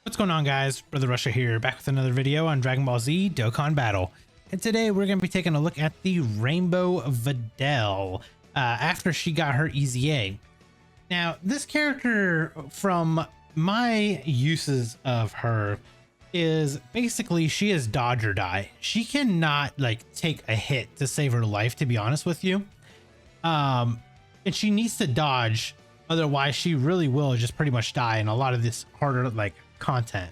What's going on, guys? Brother Russia here, back with another video on Dragon Ball Z Dokkan Battle. And today we're going to be taking a look at the Rainbow VIDEL after she got her EZA. Now, this character, from my uses of her, is basically she is dodge or die. She cannot take a hit to save her life, to be honest with you. And she needs to dodge, otherwise she really will just pretty much die in a lot of this harder content.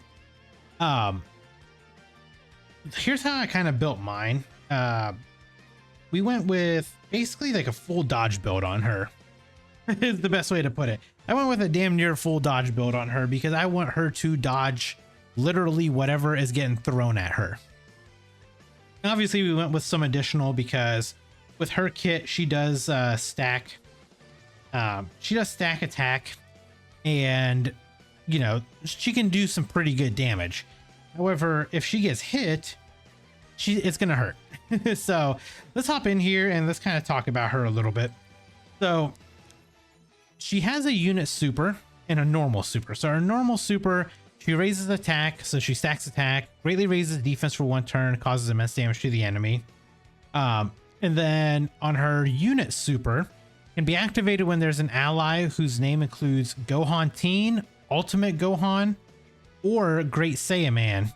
Here's how I kind of built mine. We went with basically like a full dodge build on her is the best way to put it. I went with a damn near full dodge build on her because I want her to dodge literally whatever is getting thrown at her. Obviously we went with some additional because with her kit she does stack attack, and you know, she can do some pretty good damage. However, if she gets hit, it's gonna hurt. So let's hop in here and let's kind of talk about her a little bit. So she has a unit super and a normal super. So her normal super, she raises attack, so she stacks attack, greatly raises defense for 1 turn, causes immense damage to the enemy. And then on her unit super, can be activated when there's an ally whose name includes Gohan Teen, Ultimate Gohan, or Great Saiyaman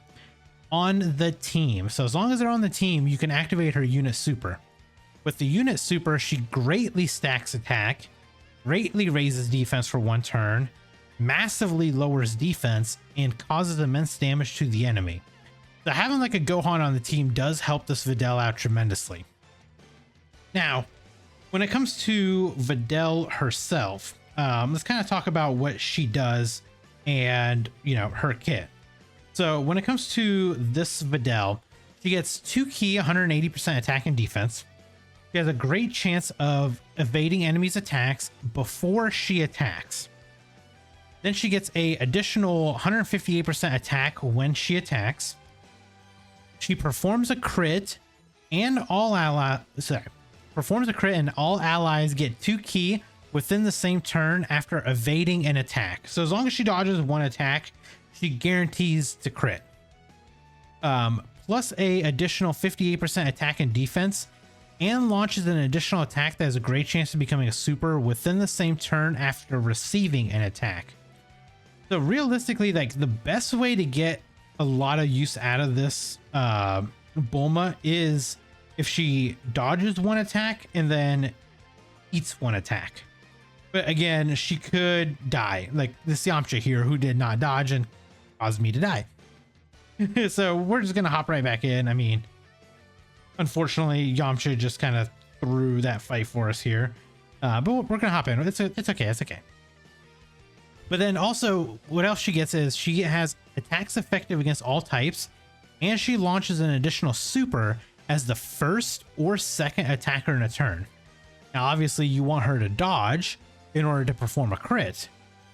on the team. So as long as they're on the team, you can activate her unit super. With the unit super, she greatly stacks attack, greatly raises defense for 1 turn, massively lowers defense, and causes immense damage to the enemy. So having like a Gohan on the team does help this VIDEL out tremendously. Now, when it comes to VIDEL herself, let's kind of talk about what she does and, you know, her kit. So when it comes to this VIDEL, she gets 2 key, 180% attack and defense. She has a great chance of evading enemies' attacks before she attacks. Then she gets a additional 158% attack when she attacks. She performs a crit and all allies get 2 key within the same turn after evading an attack. So as long as she dodges 1 attack, she guarantees to crit. Plus a additional 58% attack and defense, and launches an additional attack that has a great chance of becoming a super within the same turn after receiving an attack. So realistically, like, the best way to get a lot of use out of this Bulma is if she dodges 1 attack and then eats 1 attack. But again, she could die, like this Yamcha here, who did not dodge and caused me to die. So we're just gonna hop right back in. I mean, unfortunately, Yamcha just kind of threw that fight for us here, but we're gonna hop in. It's okay. It's okay. But then also, what else she gets is she has attacks effective against all types, and she launches an additional super as the first or second attacker in a turn. Now, obviously, you want her to dodge in order to perform a crit.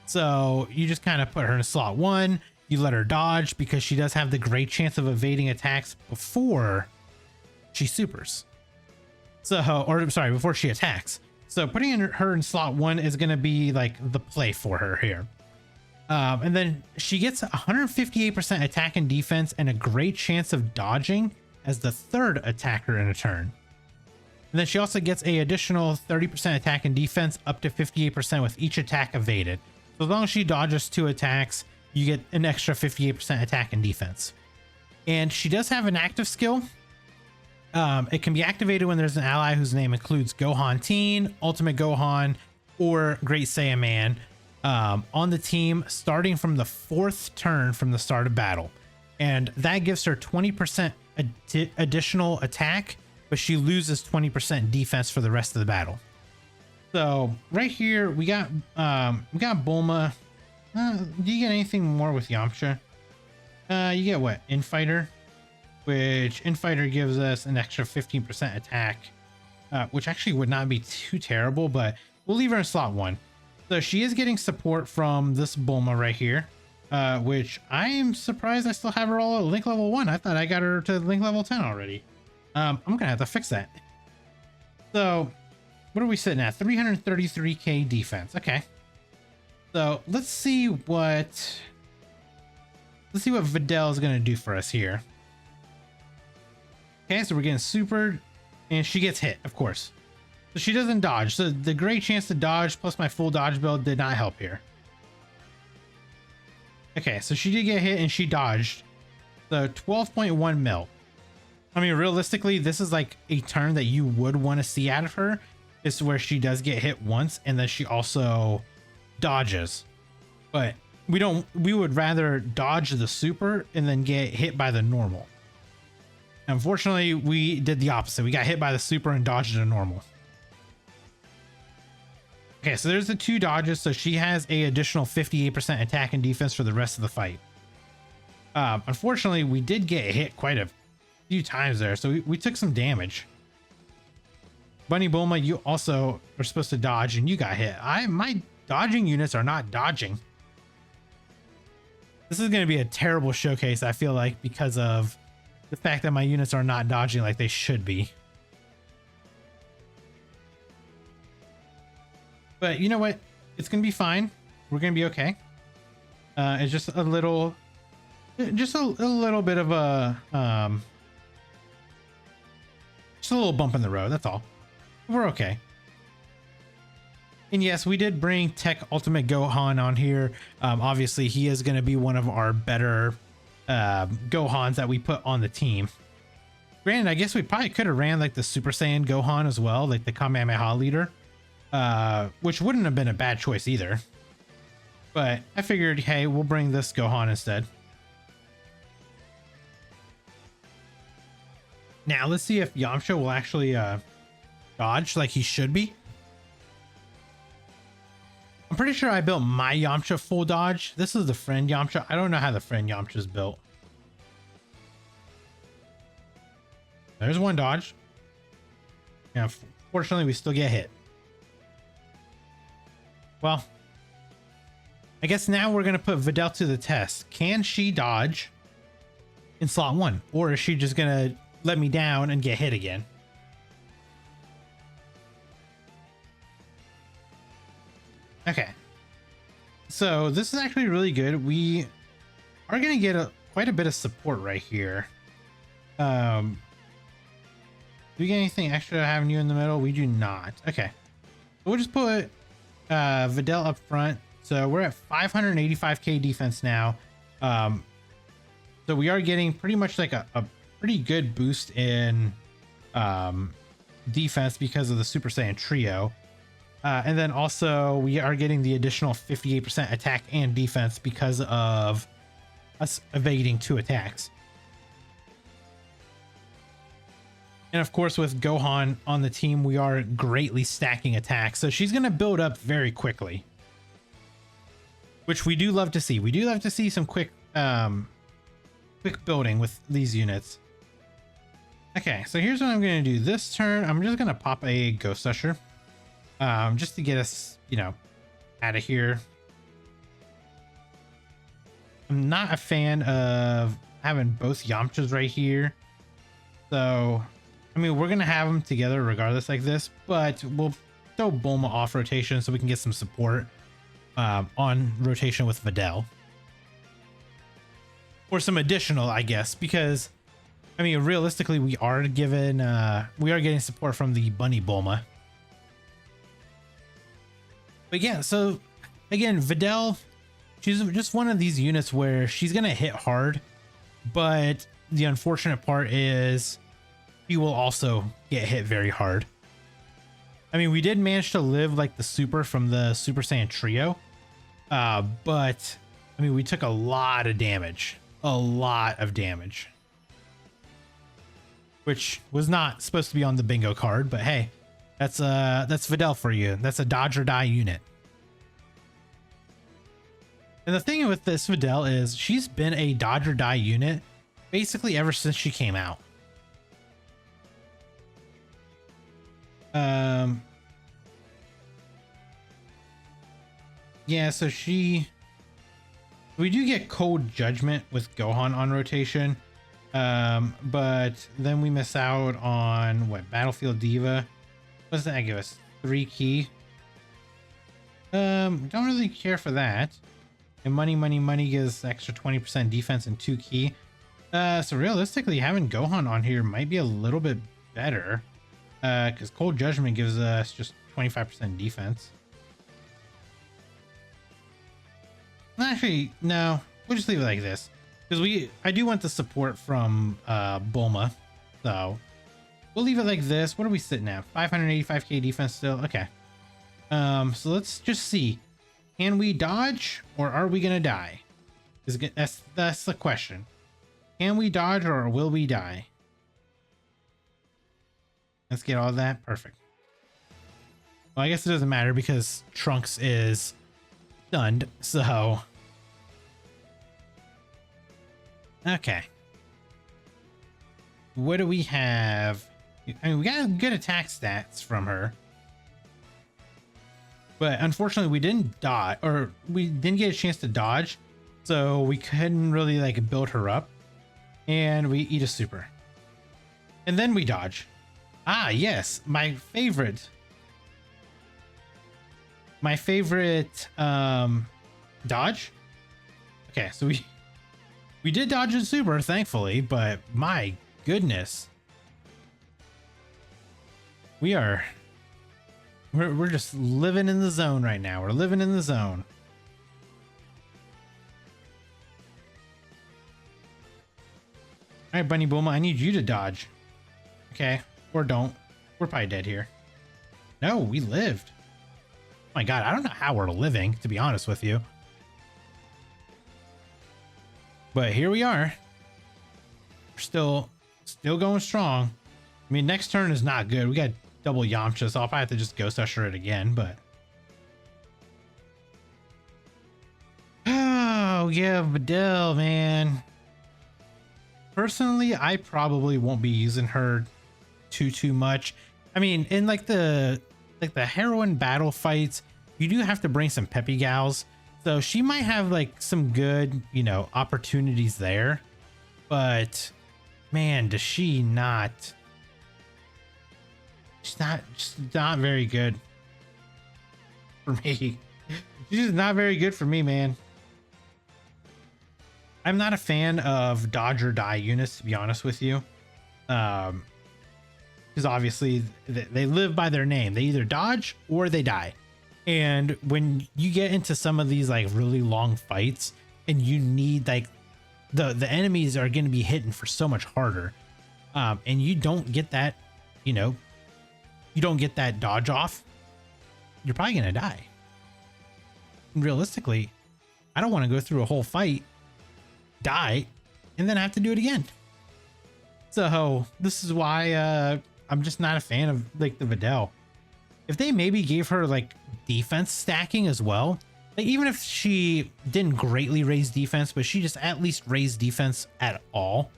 So you just kind of put her in slot 1. You let her dodge because she does have the great chance of evading attacks before she supers. So, or sorry, before she attacks. So putting her in slot 1 is going to be like the play for her here. And then she gets 158% attack and defense and a great chance of dodging as the 3rd attacker in a turn. And then she also gets a additional 30% attack and defense up to 58% with each attack evaded. So as long as she dodges 2 attacks, you get an extra 58% attack and defense. And she does have an active skill. It can be activated when there's an ally whose name includes Gohan Teen, Ultimate Gohan, or Great Saiyaman on the team starting from the 4th turn from the start of battle. And that gives her 20% additional attack, but she loses 20% defense for the rest of the battle. So right here we got Bulma. Do you get anything more with Yamcha? You get what? Infighter, which Infighter gives us an extra 15% attack, which actually would not be too terrible, but we'll leave her in slot 1. So she is getting support from this Bulma right here, which I am surprised I still have her all at link level 1. I thought I got her to link level 10 already. I'm gonna have to fix that. So what are we sitting at? 333k defense. Okay. So let's see what Let's see what Videl is going to do for us here. Okay, so we're getting super, and she gets hit, of course. So she doesn't dodge. So the great chance to dodge plus my full dodge build did not help here. Okay, so she did get hit and she dodged. So 12.1 mil. I mean, realistically, this is like a turn that you would want to see out of her. Is where she does get hit once and then she also dodges. But we would rather dodge the super and then get hit by the normal. Unfortunately, we did the opposite. We got hit by the super and dodged the normal. Okay, so there's the 2 dodges. So she has a additional 58% attack and defense for the rest of the fight. Unfortunately, we did get hit quite a few times there. So we took some damage. Bunny Bulma, you also are supposed to dodge and you got hit. My dodging units are not dodging. This is going to be a terrible showcase, I feel like, because of the fact that my units are not dodging like they should be. But you know what? It's going to be fine. We're going to be okay. It's just a little bit of a, just a little bump in the road. That's all. We're okay. And yes, we did bring Tech Ultimate Gohan on here. Obviously, he is going to be one of our better Gohans that we put on the team. Granted, I guess we probably could have ran like the Super Saiyan Gohan as well, like the Kamehameha leader, which wouldn't have been a bad choice either. But I figured, hey, we'll bring this Gohan instead. Now, let's see if Yamcha will actually dodge like he should be. I'm pretty sure I built my Yamcha full dodge. This is the friend Yamcha. I don't know how the friend Yamcha is built. There's one dodge. Yeah, fortunately, we still get hit. Well, I guess now we're going to put Videl to the test. Can she dodge in slot 1? Or is she just going to let me down and get hit again? Okay. So this is actually really good. We are going to get quite a bit of support right here. Do we get anything extra having you in the middle? We do not. Okay. So we'll just put Videl up front. So we're at 585k defense now. So we are getting pretty much like a pretty good boost in defense because of the Super Saiyan trio. And then also we are getting the additional 58% attack and defense because of us evading 2 attacks. And of course, with Gohan on the team, we are greatly stacking attacks. So she's going to build up very quickly, which we do love to see. We do love to see some quick building with these units. Okay, so here's what I'm going to do. This turn, I'm just going to pop a Ghost Usher. Just to get us, you know, out of here. I'm not a fan of having both Yamchas right here. So, I mean, we're going to have them together regardless like this, but we'll throw Bulma off rotation so we can get some support on rotation with Videl. Or some additional, I guess, because, I mean, realistically, we are getting support from the Bunny Bulma. But yeah, so again, Videl, she's just one of these units where she's going to hit hard, but the unfortunate part is she will also get hit very hard. I mean, we did manage to live like the super from the Super Saiyan trio, but I mean, we took a lot of damage, which was not supposed to be on the bingo card, but hey. That's Videl for you. That's a dodge or die unit. And the thing with this Videl is she's been a dodge or die unit basically ever since she came out. Yeah, so we do get Cold Judgment with Gohan on rotation. But then we miss out on what, Battlefield Diva. What does that give us? 3 key. Don't really care for that. And money gives extra 20% defense and 2 key. So realistically, having Gohan on here might be a little bit better. Because Cold Judgment gives us just 25% defense. Actually, no. We'll just leave it like this. Because I do want the support from Bulma. So we'll leave it like this. What are we sitting at? 585k defense still? Okay. So let's just see. Can we dodge or are we gonna die? That's the question. Can we dodge or will we die? Let's get all of that. Perfect. Well, I guess it doesn't matter because Trunks is stunned. So okay. What do we have? I mean, we got good attack stats from her. But unfortunately, we didn't dodge, or we didn't get a chance to dodge. So we couldn't really like build her up. And we eat a super. And then we dodge. Ah, yes. My favorite. Dodge. Okay, so we did dodge a super, thankfully, but my goodness. We're just living in the zone right now. We're living in the zone. All right, Bunny Bulma, I need you to dodge. Okay, or don't. We're probably dead here. No, we lived. Oh my God, I don't know how we're living, to be honest with you. But here we are. We're still going strong. I mean, next turn is not good. We got double Yamcha, so I'll probably have to just Ghost Usher it again, but... Oh, yeah, Videl, man. Personally, I probably won't be using her too much. I mean, in like the heroine battle fights, you do have to bring some peppy gals. So she might have like some good, you know, opportunities there. But man, does she not... She's not very good for me. She's just not very good for me, man. I'm not a fan of dodge or die units, to be honest with you. Because obviously they live by their name. They either dodge or they die. And when you get into some of these like really long fights and you need like the enemies are going to be hitting for so much harder. And you don't get that, you know, you don't get that dodge off, you're probably going to die. And realistically, I don't want to go through a whole fight, die, and then have to do it again. So this is why I'm just not a fan of like the Videl. If they maybe gave her like defense stacking as well, like even if she didn't greatly raise defense, but she just at least raised defense at all,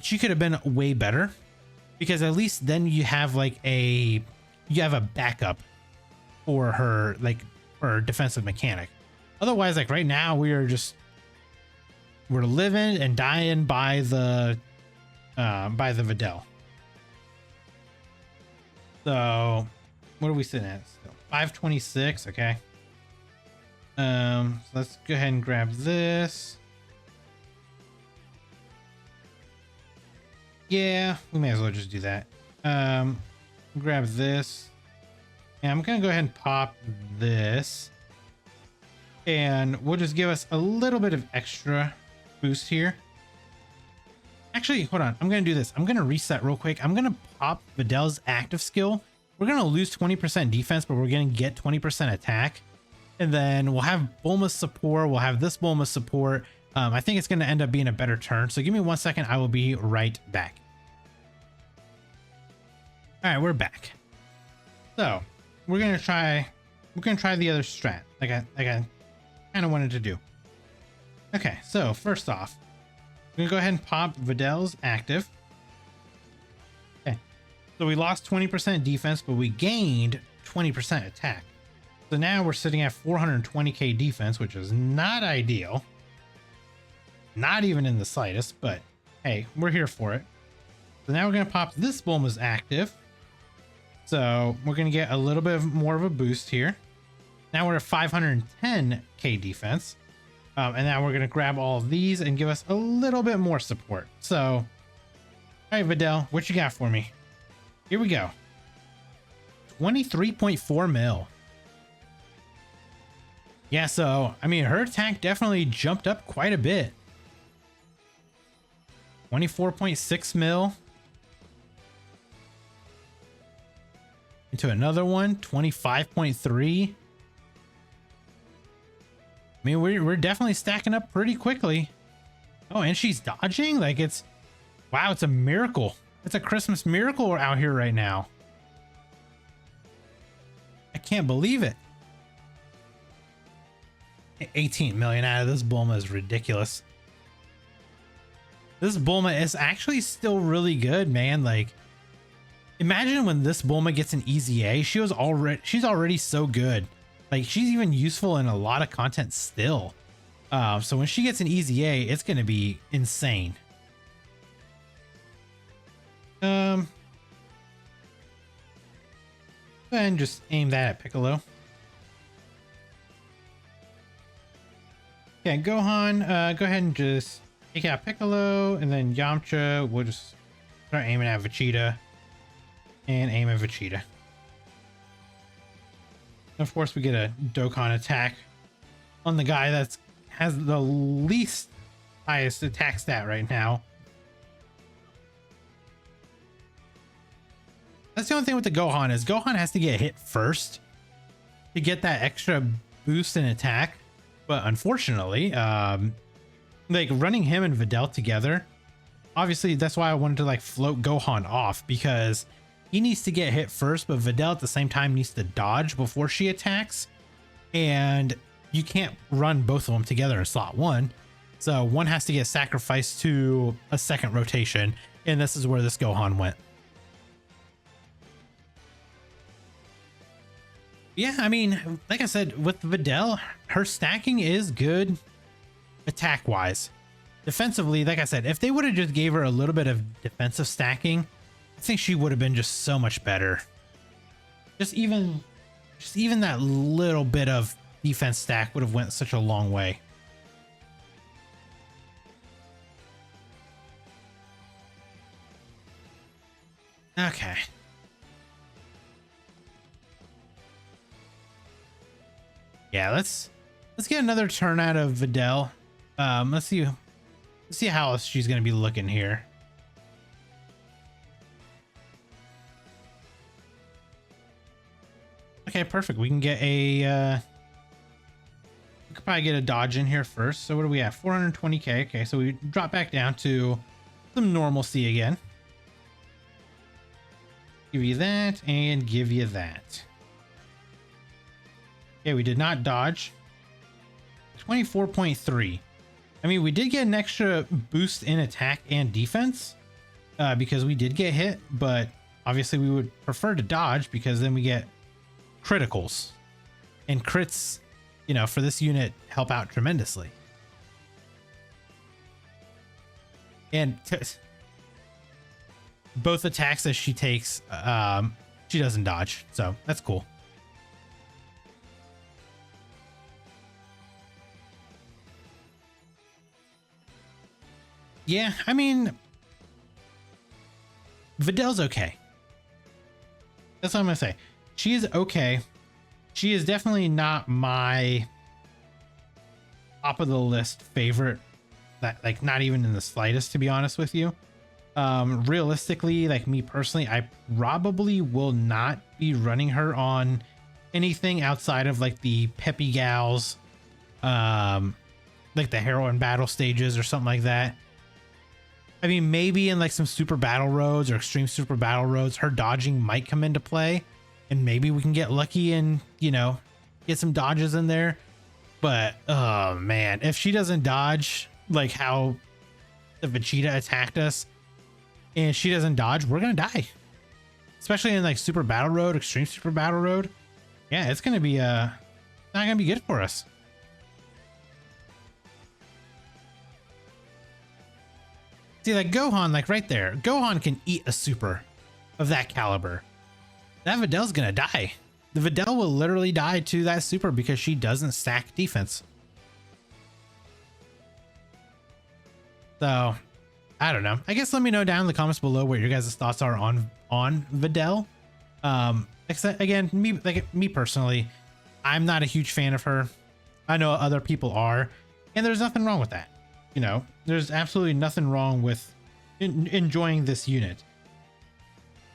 she could have been way better. Because at least then you have like you have a backup for her, like for defensive mechanic. Otherwise, like right now we're living and dying by the Videl. So what are we sitting at? So 526. Okay. So let's go ahead and grab this. Yeah, we may as well just do that. Grab this. And I'm gonna go ahead and pop this. And we'll just give us a little bit of extra boost here. Actually, hold on. I'm gonna do this. I'm gonna reset real quick. I'm gonna pop Videl's active skill. We're gonna lose 20% defense, but we're gonna get 20% attack. And then we'll have Bulma's support. We'll have this Bulma's support. I think it's going to end up being a better turn. So give me 1 second. I will be right back. All right, we're back. So we're going to try the other strat like I kind of wanted to do. Okay, so first off, I'm going to go ahead and pop Videl's active. Okay, so we lost 20% defense, but we gained 20% attack. So now we're sitting at 420k defense, which is not ideal. Not even in the slightest, but hey, we're here for it. So now we're going to pop this Bulma's active. So we're going to get a little bit more of a boost here. Now we're at 510k defense. And now we're going to grab all of these and give us a little bit more support. So, all right, Videl, what you got for me? Here we go. 23.4 mil. Yeah, so, I mean, her attack definitely jumped up quite a bit. 24.6 mil. Into another one, 25.3. I mean, we're definitely stacking up pretty quickly. Oh, and she's dodging? Like, it's... Wow, it's a miracle. It's a Christmas miracle out here right now. I can't believe it. 18 million out of this Bulma is ridiculous. This Bulma is actually still really good, man. Like, imagine when this Bulma gets an EZA. She's already so good. Like, she's even useful in a lot of content still. So when she gets an EZA, it's gonna be insane. And just aim that at Piccolo. Yeah, Gohan, go ahead and just take out Piccolo, and then Yamcha, we'll just start aiming at Vegeta. And aim at Vegeta. Of course, we get a Dokkan attack on the guy that's has the least highest attack stat right now. That's the only thing with the Gohan is Gohan has to get hit first to get that extra boost in attack. But unfortunately, like running him and Videl together, obviously that's why I wanted to like float Gohan off, because he needs to get hit first, but Videl at the same time needs to dodge before she attacks. And you can't run both of them together in slot one. So one has to get sacrificed to a second rotation. And this is where this Gohan went. Yeah, I mean, like I said, with Videl, her stacking is good attack-wise. Defensively, like I said, if they would have just gave her a little bit of defensive stacking, I think she would have been just so much better. Just even that little bit of defense stack would have went such a long way. Okay. Yeah, let's get another turn out of Videl. Let's see how she's gonna be looking here. Okay, perfect. We can get a we could probably get a dodge in here first. So what do we have? 420k. Okay, so we drop back down to some normalcy again. Give you that and give you that. Okay, we did not dodge. 24.3. I mean, we did get an extra boost in attack and defense because we did get hit, but obviously we would prefer to dodge because then we get criticals, and crits, you know, for this unit help out tremendously. And both attacks that she takes, she doesn't dodge, so that's cool. Yeah, I mean, Videl's okay. That's what I'm gonna say. She is okay. She is definitely not my top of the list favorite. That, like, not even in the slightest, to be honest with you. Realistically, like me personally, I probably will not be running her on anything outside of like the Peppy Gals, like the heroine battle stages or something like that. I mean, maybe in like some super battle roads or extreme super battle roads, her dodging might come into play, and maybe we can get lucky and, you know, get some dodges in there. But oh man, if she doesn't dodge like how the Vegeta attacked us, and she doesn't dodge, we're gonna die. Especially in like super battle road, extreme super battle road. Yeah, it's gonna be not gonna be good for us. See, like Gohan, like right there, Gohan can eat a super of that caliber. That Videl's gonna die. the Videl will literally die to that super because she doesn't stack defense. So I don't know. I guess let me know down in the comments below what your guys' thoughts are on Videl. Except again, me personally, I'm not a huge fan of her. I know other people are, and there's nothing wrong with that. You know, there's absolutely nothing wrong with enjoying this unit.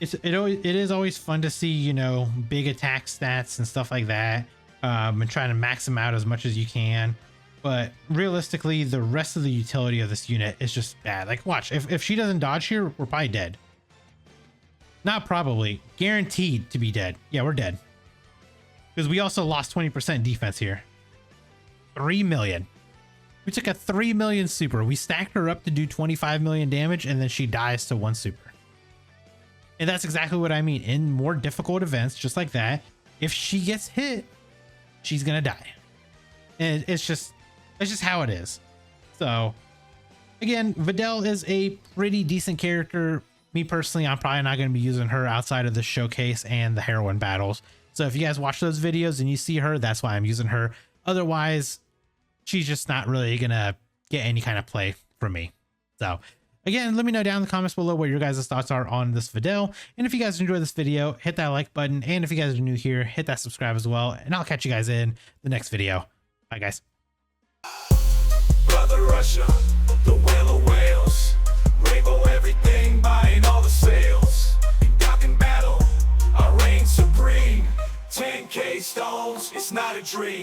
It is always fun to see, you know, big attack stats and stuff like that, and trying to max them out as much as you can. But realistically, the rest of the utility of this unit is just bad. Like, watch, if she doesn't dodge here, we're probably dead. Not probably, guaranteed to be dead. Yeah, we're dead. Because we also lost 20% defense here. 3 million. We took a 3 million super. We stacked her up to do 25 million damage, and then she dies to 1 super. And that's exactly what I mean. In more difficult events, just like that, if she gets hit, she's gonna die. And it's just how it is. So again, Videl is a pretty decent character. Me personally, I'm probably not going to be using her outside of the showcase and the heroine battles. So if you guys watch those videos and you see her, that's why I'm using her. Otherwise, she's just not really going to get any kind of play from me. So again, let me know down in the comments below what your guys' thoughts are on this Videl. And if you guys enjoyed this video, hit that like button. And if you guys are new here, hit that subscribe as well. And I'll catch you guys in the next video. Bye, guys. Brother Russia, the whale of whales, rainbow everything, buying all the sales. In Dokkan battle, I reign supreme. 10K stones, it's not a dream.